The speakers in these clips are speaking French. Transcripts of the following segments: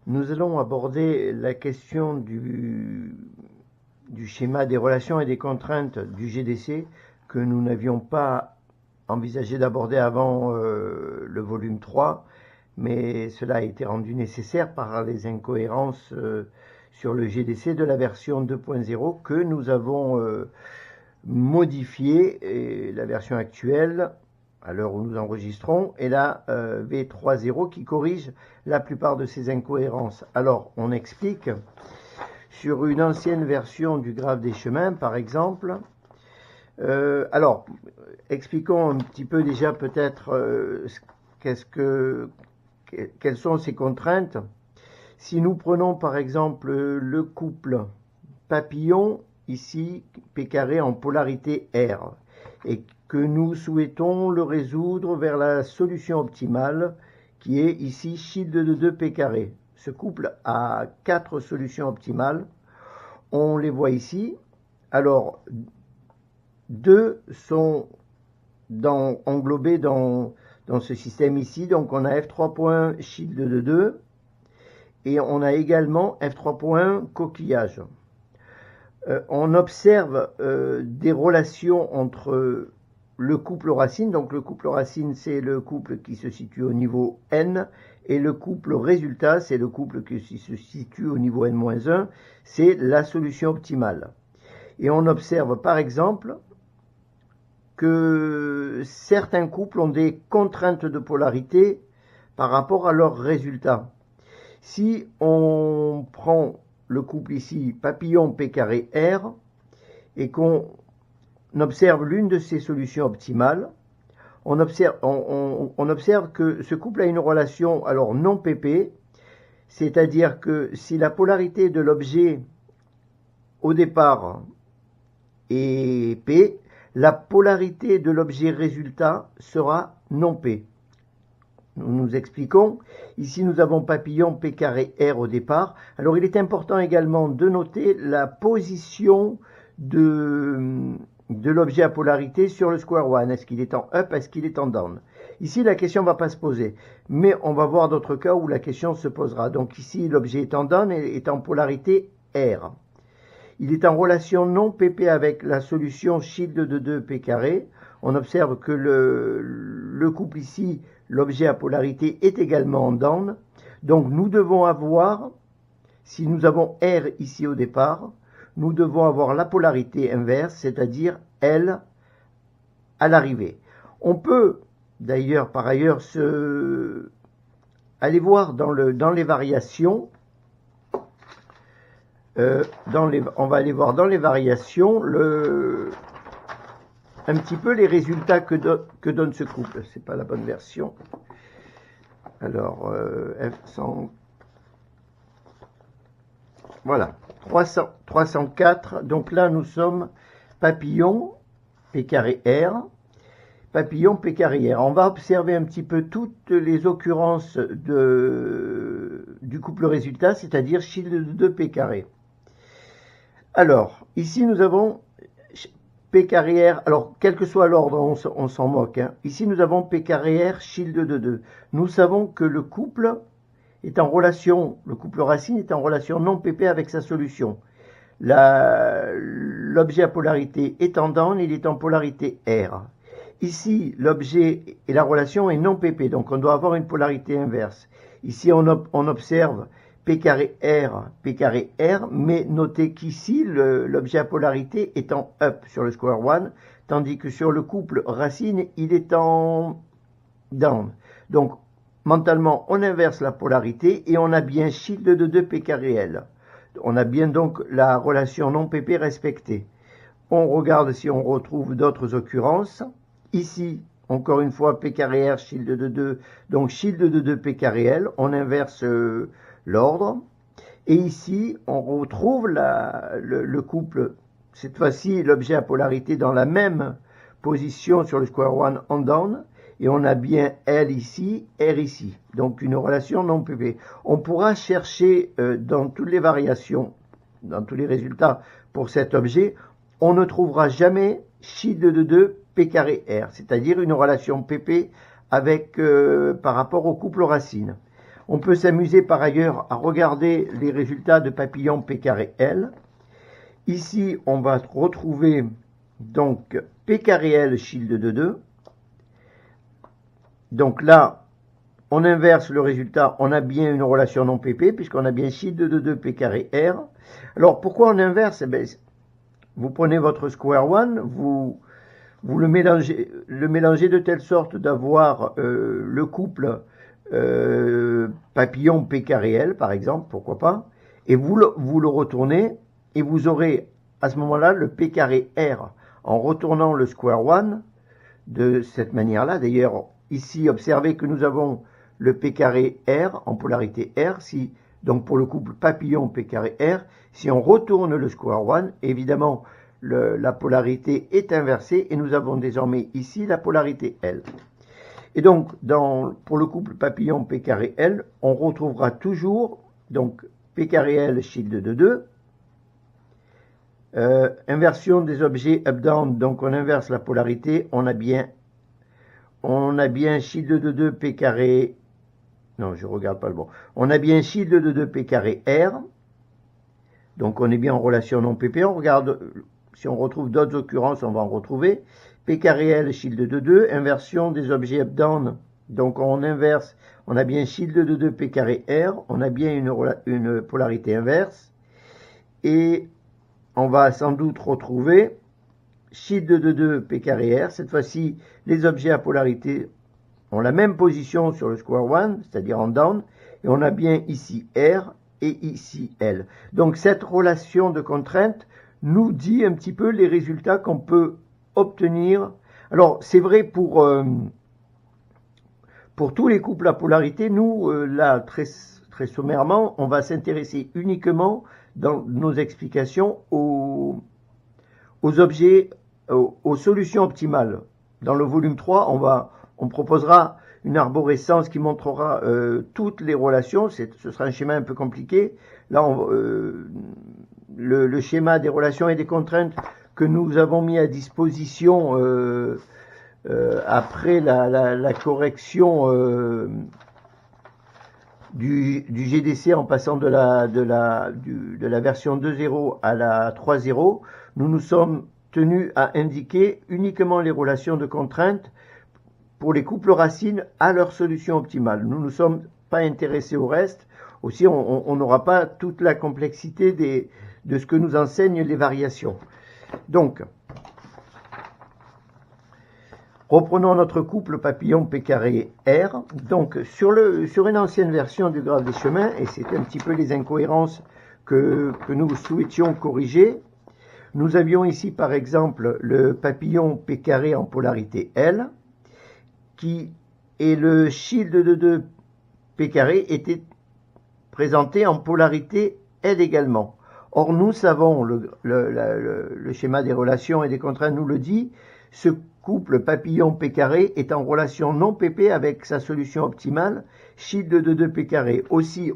Nous allons aborder la question du schéma des relations et des contraintes du GDC que nous n'avions pas envisagé d'aborder avant le volume 3, mais cela a été rendu nécessaire par les incohérences sur le GDC de la version 2.0 que nous avons modifié, et la version actuelle, à l'heure où nous enregistrons, est la V3.0 qui corrige la plupart de ces incohérences. Alors, on explique, sur une ancienne version du graphe des chemins, par exemple, alors, expliquons un petit peu déjà peut-être quelles sont ces contraintes. Si nous prenons par exemple le couple papillon, ici, P carré en polarité R, et que nous souhaitons le résoudre vers la solution optimale, qui est ici Shield de 2 P carré. Ce couple a 4 solutions optimales. On les voit ici. Alors, 2 sont englobés dans ce système ici. Donc, on a F3. Shield de 2. Et on a également F3. Coquillage. On observe des relations entre le couple racine, donc le couple racine c'est le couple qui se situe au niveau n, et le couple résultat c'est le couple qui se situe au niveau n-1, c'est la solution optimale. Et on observe par exemple que certains couples ont des contraintes de polarité par rapport à leur résultat. Si on prend le couple ici papillon P carré R et qu'on observe l'une de ces solutions optimales, on observe que ce couple a une relation alors non PP, c'est-à-dire que si la polarité de l'objet au départ est P, la polarité de l'objet résultat sera non P. Nous expliquons. Ici, nous avons papillon P carré R au départ. Alors, il est important également de noter la position de l'objet à polarité sur le square one. Est-ce qu'il est en up, est-ce qu'il est en down? Ici, la question ne va pas se poser, mais on va voir d'autres cas où la question se posera. Donc ici, l'objet est en down et est en polarité R. Il est en relation non PP avec la solution Shield de 2 P carré. On observe que le couple ici, l'objet à polarité, est également en down. Donc nous devons avoir, si nous avons R ici au départ, nous devons avoir la polarité inverse, c'est-à-dire L à l'arrivée. On peut d'ailleurs par ailleurs aller voir dans les variations. On va aller voir dans les variations un petit peu les résultats que donne ce couple. C'est pas la bonne version. Alors F100. Voilà, 304. Donc là, nous sommes papillon P carré R, papillon P carré R. On va observer un petit peu toutes les occurrences du couple résultat, c'est-à-dire Shield de 2 P carré. Alors, ici, nous avons P carré R. Alors, quel que soit l'ordre, on s'en moque. Hein. Ici, nous avons P carré R, Shield de 2. Nous savons que le couple est en relation, le couple racine est en relation non PP avec sa solution. L'objet à polarité est en down, il est en polarité R. Ici, l'objet et la relation est non PP, donc on doit avoir une polarité inverse. Ici, on observe P carré R, mais notez qu'ici, l'objet à polarité est en up sur le square one, tandis que sur le couple racine, il est en down. Donc, mentalement, on inverse la polarité et on a bien Shield de 2 P carré L. On a bien donc la relation non PP respectée. On regarde si on retrouve d'autres occurrences. Ici, encore une fois, P carré R, Shield de 2, donc Shield de 2 P carré L. On inverse l'ordre. Et ici, on retrouve le couple, cette fois-ci, l'objet à polarité dans la même position sur le square one en down. Et on a bien L ici, R ici. Donc une relation non PP. On pourra chercher dans toutes les variations, dans tous les résultats pour cet objet, on ne trouvera jamais Shield de 2 P carré R, c'est-à-dire une relation PP avec, par rapport au couple racine. On peut s'amuser par ailleurs à regarder les résultats de papillon P carré L. Ici, on va retrouver donc P carré L shield de 2. Donc là, on inverse le résultat, on a bien une relation non PP, puisqu'on a bien shield de 2 P carré R. Alors, pourquoi on inverse? Vous prenez votre square one, vous le mélangez de telle sorte d'avoir le couple papillon P carré L, par exemple, pourquoi pas, et vous le retournez, et vous aurez à ce moment-là le P carré R en retournant le square one de cette manière-là. D'ailleurs, ici, observez que nous avons le P carré R en polarité R, donc pour le couple papillon P carré R, si on retourne le square one, évidemment, la polarité est inversée et nous avons désormais ici la polarité L. Et donc, pour le couple papillon P carré L, on retrouvera toujours donc P carré L shield de 2. Inversion des objets up-down, donc on inverse la polarité, on a bien shield de 2 P carré, non je regarde pas le bon, on a bien shield de 2 P carré R, donc on est bien en relation non PP, on regarde, si on retrouve d'autres occurrences, on va en retrouver, P carré L shield de 2, inversion des objets up-down, donc on inverse, on a bien shield de 2 P carré R, on a bien une polarité inverse, et on va sans doute retrouver shield de 2 P carré R. Cette fois-ci, les objets à polarité ont la même position sur le square one, c'est-à-dire en down, et on a bien ici R et ici L. Donc cette relation de contrainte nous dit un petit peu les résultats qu'on peut obtenir. Alors c'est vrai pour tous les couples à polarité. Nous, là, très sommairement, on va s'intéresser uniquement dans nos explications aux objets, aux solutions optimales. Dans le volume 3, on proposera une arborescence qui montrera toutes les relations. Ce sera un schéma un peu compliqué. Là, le schéma des relations et des contraintes que nous avons mis à disposition après la correction du GDC en passant de la version 2.0 à la 3.0, nous nous sommes tenus à indiquer uniquement les relations de contrainte pour les couples racines à leur solution optimale. Nous ne sommes pas intéressés au reste. Aussi, on n'aura pas toute la complexité de ce que nous enseignent les variations. Donc, reprenons notre couple papillon P carré R. Donc, sur une ancienne version du graphe des chemins, et c'est un petit peu les incohérences que nous souhaitions corriger, nous avions ici par exemple le papillon P carré en polarité L, et le shield de 2 P carré était présenté en polarité L également. Or, nous savons, le schéma des relations et des contraintes nous le dit, ce couple papillon P carré est en relation non PP avec sa solution optimale, shield de 2 P carré. Aussi,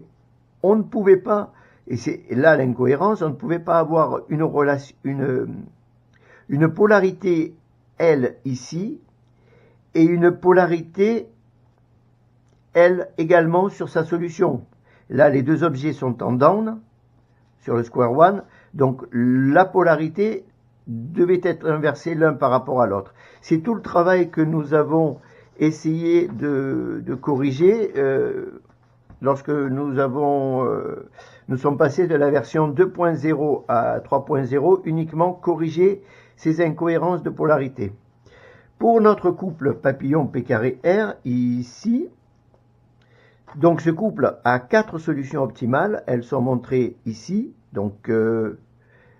on ne pouvait pas, et c'est là l'incohérence, on ne pouvait pas avoir une polarité L ici, et une polarité L également sur sa solution. Là, les deux objets sont en down, sur le square one, donc la polarité devait être inversée l'un par rapport à l'autre. C'est tout le travail que nous avons essayé de corriger lorsque nous sommes passés de la version 2.0 à 3.0, uniquement corriger ces incohérences de polarité. Pour notre couple papillon P carré R, ici, donc ce couple a 4 solutions optimales, elles sont montrées ici, donc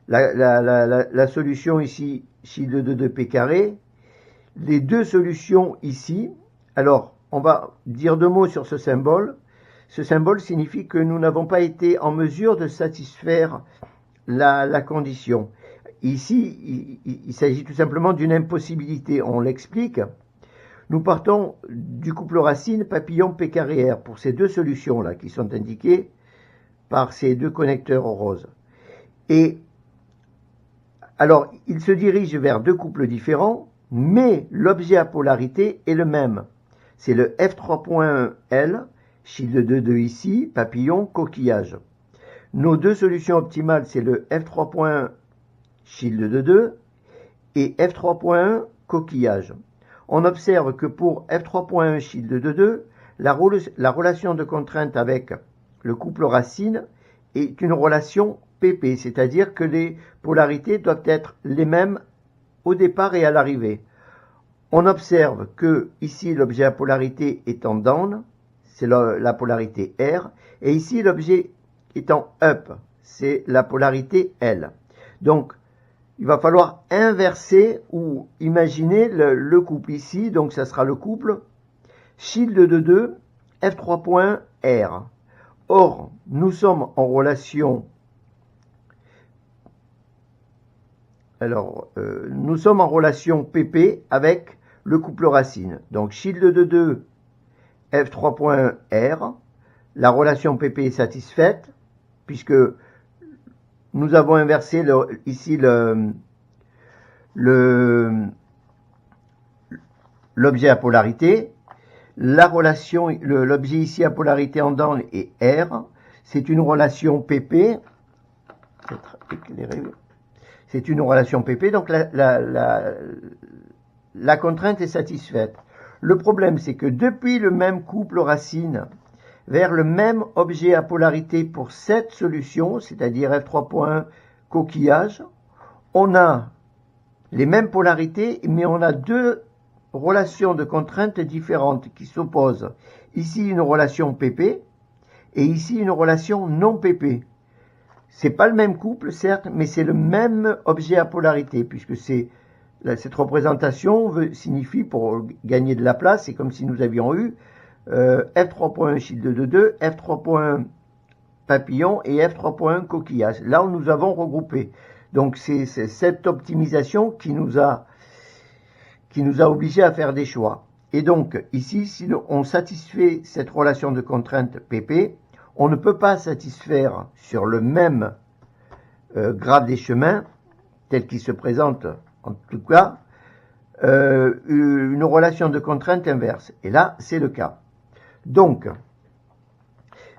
la solution ici, shield de 2 P carré, les deux solutions ici. Alors, on va dire deux mots sur ce symbole. Ce symbole signifie que nous n'avons pas été en mesure de satisfaire la condition. Ici, il s'agit tout simplement d'une impossibilité. On l'explique. Nous partons du couple racine papillon P carré R pour ces deux solutions-là qui sont indiquées par ces deux connecteurs roses. Et alors, il se dirige vers deux couples différents, mais l'objet à polarité est le même. C'est le F3.1L shield de 2 ici, papillon, coquillage. Nos deux solutions optimales, c'est le F3.1 shield de 2 et F3.1 coquillage. On observe que pour F3.1 shield de 2, la relation de contrainte avec le couple racine est une relation PP, c'est-à-dire que les polarités doivent être les mêmes au départ et à l'arrivée. On observe que ici l'objet à polarité est en down, c'est la polarité R, et ici l'objet est en up, c'est la polarité L. Donc il va falloir inverser ou imaginer le couple ici, donc ça sera le couple shield de 2 F3.R. Or, nous sommes en relation nous sommes en relation PP avec le couple racine. Donc, shield de 2, F3.R, la relation PP est satisfaite, puisque nous avons inversé ici l'objet à polarité. La relation, l'objet ici à polarité en down est R. C'est une relation PP. Peut-être éclairé. C'est une relation PP, donc la contrainte est satisfaite. Le problème, c'est que depuis le même couple racine vers le même objet à polarité pour cette solution, c'est-à-dire F3.1 coquillage, on a les mêmes polarités, mais on a deux relations de contraintes différentes qui s'opposent. Ici, une relation PP et ici, une relation non PP. C'est pas le même couple, certes, mais c'est le même objet à polarité, puisque cette représentation signifie, pour gagner de la place, c'est comme si nous avions eu F3.1 shield de 2, F3.1 papillon et F3.1 coquillage. Là où nous avons regroupé. Donc c'est cette optimisation qui nous a obligés à faire des choix. Et donc ici, si on satisfait cette relation de contrainte PP, on ne peut pas satisfaire sur le même graphe des chemins, tel qu'il se présente en tout cas, une relation de contrainte inverse. Et là, c'est le cas. Donc,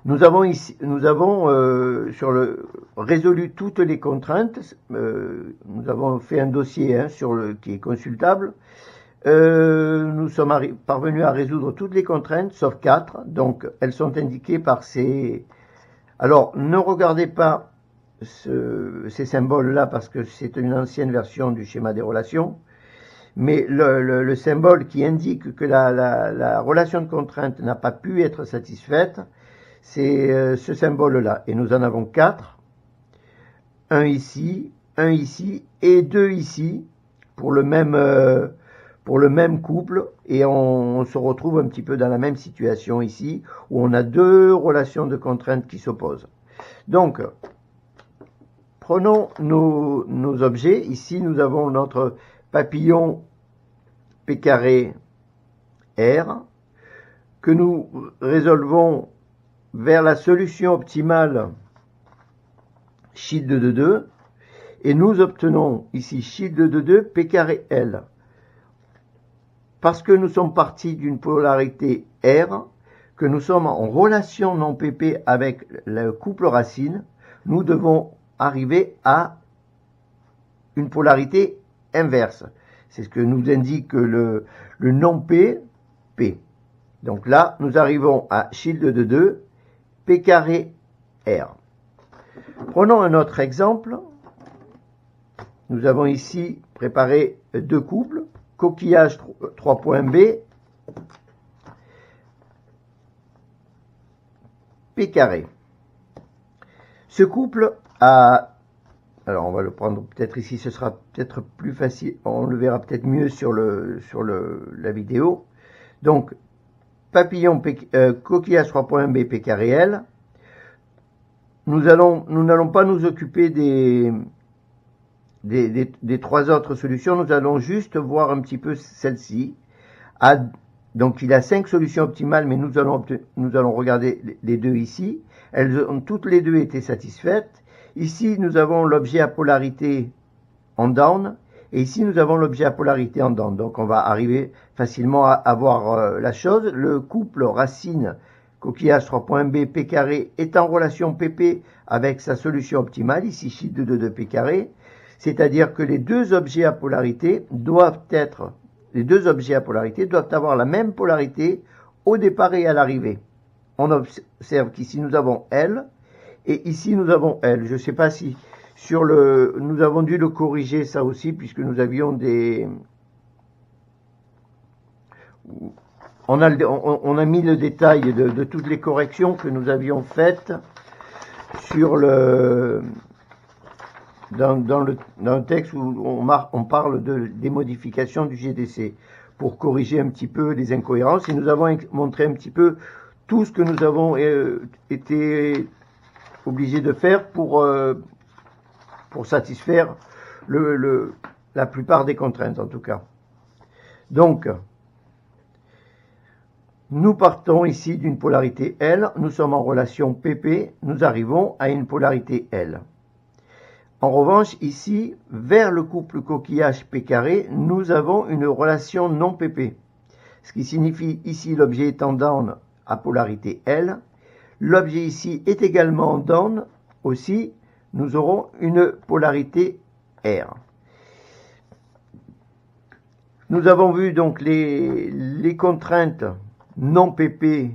nous avons résolu toutes les contraintes. Nous avons fait un dossier qui est consultable. Nous sommes parvenus à résoudre toutes les contraintes, sauf 4. Donc, elles sont indiquées par ces... Alors, ne regardez pas ces symboles-là parce que c'est une ancienne version du schéma des relations. Mais le symbole qui indique que la relation de contrainte n'a pas pu être satisfaite, c'est ce symbole-là. Et nous en avons 4. Un ici et 2 ici pour le même couple. Et on se retrouve un petit peu dans la même situation ici, où on a deux relations de contrainte qui s'opposent. Donc, prenons nos objets. Ici, nous avons notre papillon P carré R, que nous résolvons vers la solution optimale shield de 2, et nous obtenons ici shield de 2 P carré L. Parce que nous sommes partis d'une polarité R, que nous sommes en relation non PP avec le couple racine, nous devons arriver à une polarité inverse. C'est ce que nous indique le non-P, P. Donc là, nous arrivons à shield de 2, P carré R. Prenons un autre exemple. Nous avons ici préparé deux couples. Coquillage 3.B, P carré. Ce couple a... Alors on va le prendre peut-être ici, ce sera peut-être plus facile, on le verra peut-être mieux sur la vidéo. Donc, papillon coquillage 3.B P carré L. Nous n'allons pas nous occuper des trois autres solutions, nous allons juste voir un petit peu celle-ci. Donc il a 5 solutions optimales, mais nous allons regarder les deux ici. Elles ont toutes les deux été satisfaites. Ici, nous avons l'objet à polarité en down, et ici, nous avons l'objet à polarité en down. Donc on va arriver facilement à voir la chose. Le couple racine coquillage 3.b P carré est en relation PP avec sa solution optimale, ici chi de 2 de P carré, c'est-à-dire que les deux objets à polarité doivent avoir la même polarité au départ et à l'arrivée. On observe qu'ici nous avons L et ici nous avons L. Je ne sais pas si nous avons dû le corriger ça aussi puisque nous avions on a mis le détail de toutes les corrections que nous avions faites sur dans le texte où on parle des modifications du GDC pour corriger un petit peu les incohérences, et nous avons montré un petit peu tout ce que nous avons été obligés de faire pour satisfaire la plupart des contraintes en tout cas. Donc, nous partons ici d'une polarité L, nous sommes en relation PP, nous arrivons à une polarité L. En revanche, ici, vers le couple coquillage P carré, nous avons une relation non PP. Ce qui signifie ici l'objet est en down à polarité L. L'objet ici est également en down aussi, nous aurons une polarité R. Nous avons vu donc les contraintes non PP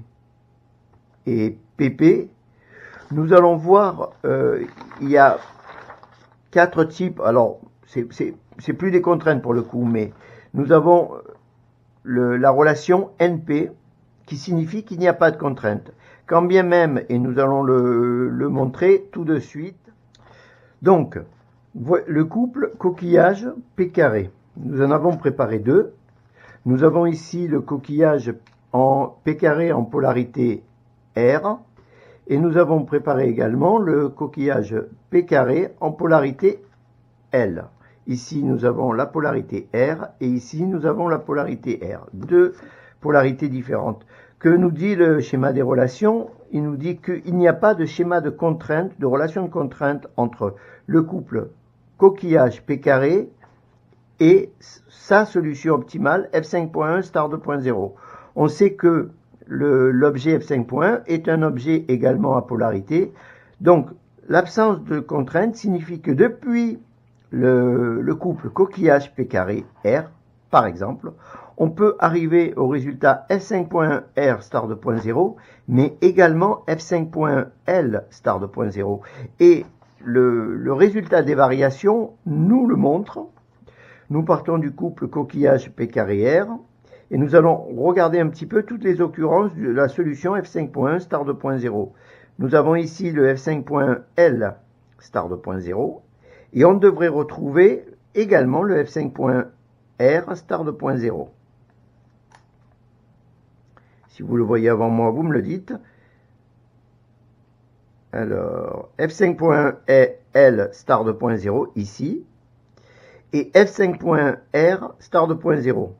et PP. Nous allons voir, il y a 4 types, alors c'est plus des contraintes pour le coup, mais nous avons la relation NP qui signifie qu'il n'y a pas de contrainte. Quand bien même, et nous allons le montrer tout de suite, donc le couple coquillage P carré, nous en avons préparé 2. Nous avons ici le coquillage en P carré en polarité R, et nous avons préparé également le coquillage P carré en polarité L. Ici nous avons la polarité R et ici nous avons la polarité R. 2 polarités différentes. Que nous dit le schéma des relations? Il nous dit qu'il n'y a pas de schéma de contrainte, de relation de contrainte entre le couple coquillage P carré et sa solution optimale f5.1 star 2.0. On sait que l'objet f5.1 est un objet également à polarité. Donc, l'absence de contrainte signifie que depuis le couple coquillage P carré R, par exemple, on peut arriver au résultat f5.1 R star 2.0, mais également f5.1 L star 2.0. Et le résultat des variations nous le montre. Nous partons du couple coquillage P carré R, et nous allons regarder un petit peu toutes les occurrences de la solution f5.1 star 2.0. Nous avons ici le f5.1 L star 2.0, et on devrait retrouver également le f5.1 R star 2.0. Si vous le voyez avant moi, vous me le dites. Alors, f5.1 L star 2.0 ici, et f5.1 R star 2.0.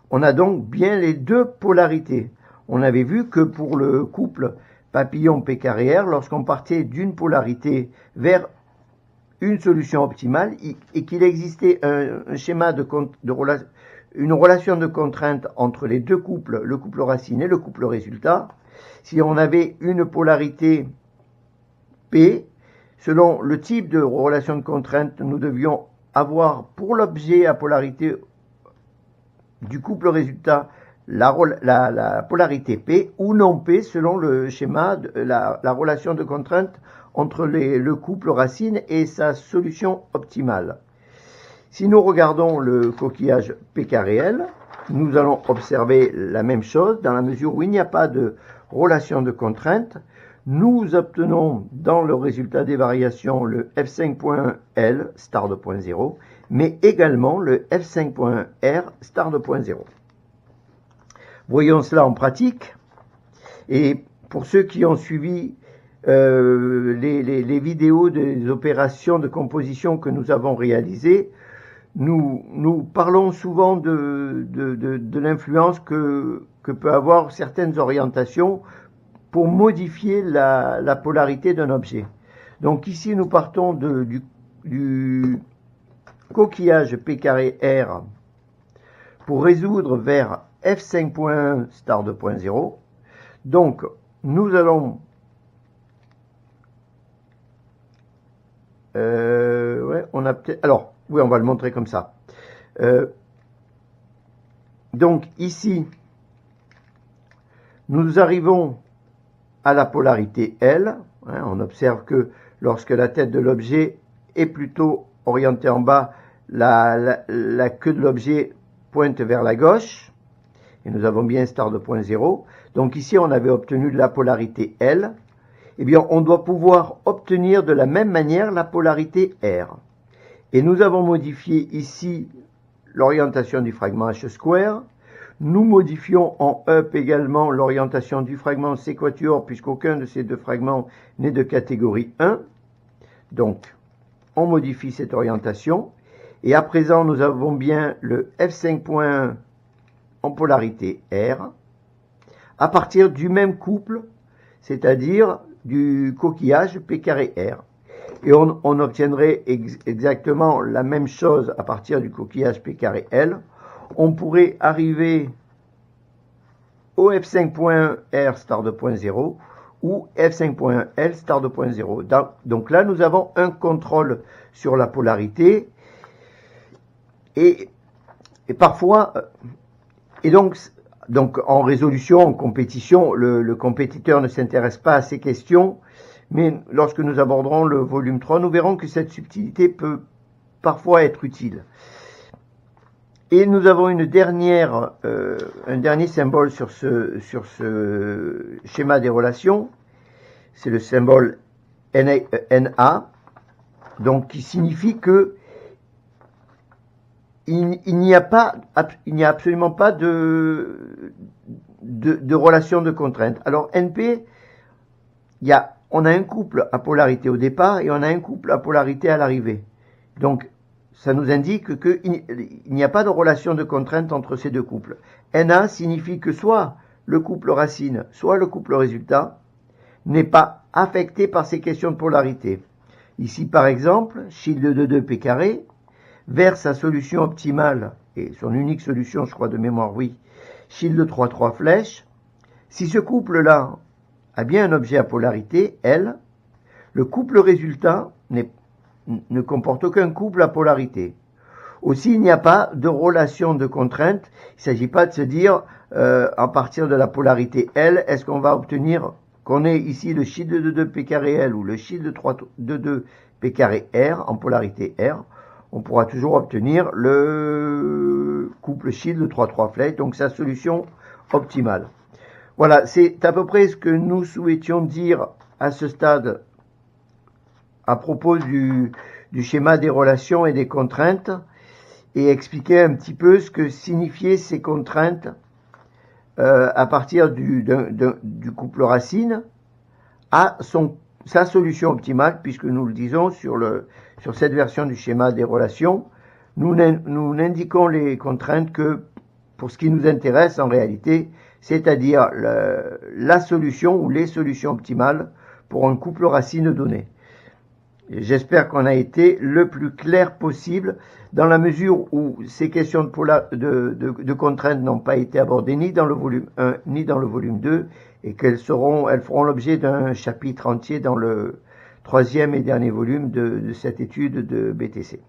On a donc bien les deux polarités. On avait vu que pour le couple papillon P carré R, lorsqu'on partait d'une polarité vers une solution optimale et qu'il existait un schéma une relation de contrainte entre les deux couples, le couple racine et le couple résultat, si on avait une polarité P, selon le type de relation de contrainte, nous devions avoir pour l'objet à polarité du couple résultat la polarité P ou non P selon le schéma de la relation de contrainte entre le couple racine et sa solution optimale. Si nous regardons le coquillage P carré L, nous allons observer la même chose dans la mesure où il n'y a pas de relation de contrainte. Nous obtenons dans le résultat des variations le f5.1 L star 2.0, mais également le f5.1 R star 2.0. Voyons cela en pratique. Et pour ceux qui ont suivi les vidéos des opérations de composition que nous avons réalisées, nous parlons souvent de l'influence que peut avoir certaines orientations pour modifier la polarité d'un objet. Donc ici, nous partons du coquillage P carré R pour résoudre vers f5.1 star 2.0. Donc, nous allons ouais, on a peut-être, alors oui, on va le montrer comme ça. Donc ici, nous arrivons à la polarité L. Hein, on observe que lorsque la tête de l'objet est plutôt orientée en bas, la queue de l'objet pointe vers la gauche. Et nous avons bien star de point 0. Donc ici, on avait obtenu de la polarité L. Eh bien, on doit pouvoir obtenir de la même manière la polarité R. Et nous avons modifié ici l'orientation du fragment H². Nous modifions en up également l'orientation du fragment C quatuor, puisqu'aucun de ces deux fragments n'est de catégorie 1. Donc, on modifie cette orientation. Et à présent, nous avons bien le F5.1 en polarité R, à partir du même couple, c'est-à-dire du coquillage P carré R. Et on obtiendrait exactement la même chose à partir du coquillage P carré L. On pourrait arriver au F5.1 R star de point 0 ou F5.1 L star de point 0. Donc là, nous avons un contrôle sur la polarité et parfois, et donc en résolution, en compétition, le compétiteur ne s'intéresse pas à ces questions, mais lorsque nous aborderons le volume 3, nous verrons que cette subtilité peut parfois être utile. Et nous avons un dernier symbole sur ce schéma des relations. C'est le symbole NA, donc qui signifie que il n'y a absolument pas de relation de contrainte. Alors NP, on a un couple à polarité au départ et on a un couple à polarité à l'arrivée. Donc ça nous indique qu'il n'y a pas de relation de contrainte entre ces deux couples. Na signifie que soit le couple racine, soit le couple résultat n'est pas affecté par ces questions de polarité. Ici, par exemple, Schild de 2 P carré vers sa solution optimale, et son unique solution, je crois de mémoire, oui, Schild de 3 flèches. Si ce couple-là a bien un objet à polarité, L, le couple résultat ne comporte aucun couple à polarité. Aussi, il n'y a pas de relation de contrainte. Il ne s'agit pas de se dire, à partir de la polarité L, est-ce qu'on va obtenir qu'on ait ici le Schild de 2 P carré L ou le Schild de 2 P carré R en polarité R. On pourra toujours obtenir le couple Schild de 3 flèches, donc sa solution optimale. Voilà, c'est à peu près ce que nous souhaitions dire à ce stade à propos du schéma des relations et des contraintes, et expliquer un petit peu ce que signifiaient ces contraintes à partir du couple racine à sa solution optimale, puisque nous le disons sur cette version du schéma des relations, nous n'indiquons les contraintes que pour ce qui nous intéresse en réalité, c'est-à-dire la solution ou les solutions optimales pour un couple racine donné. J'espère qu'on a été le plus clair possible dans la mesure où ces questions de contraintes n'ont pas été abordées ni dans le volume 1 ni dans le volume 2 et elles feront l'objet d'un chapitre entier dans le 3e et dernier volume de cette étude de BTC.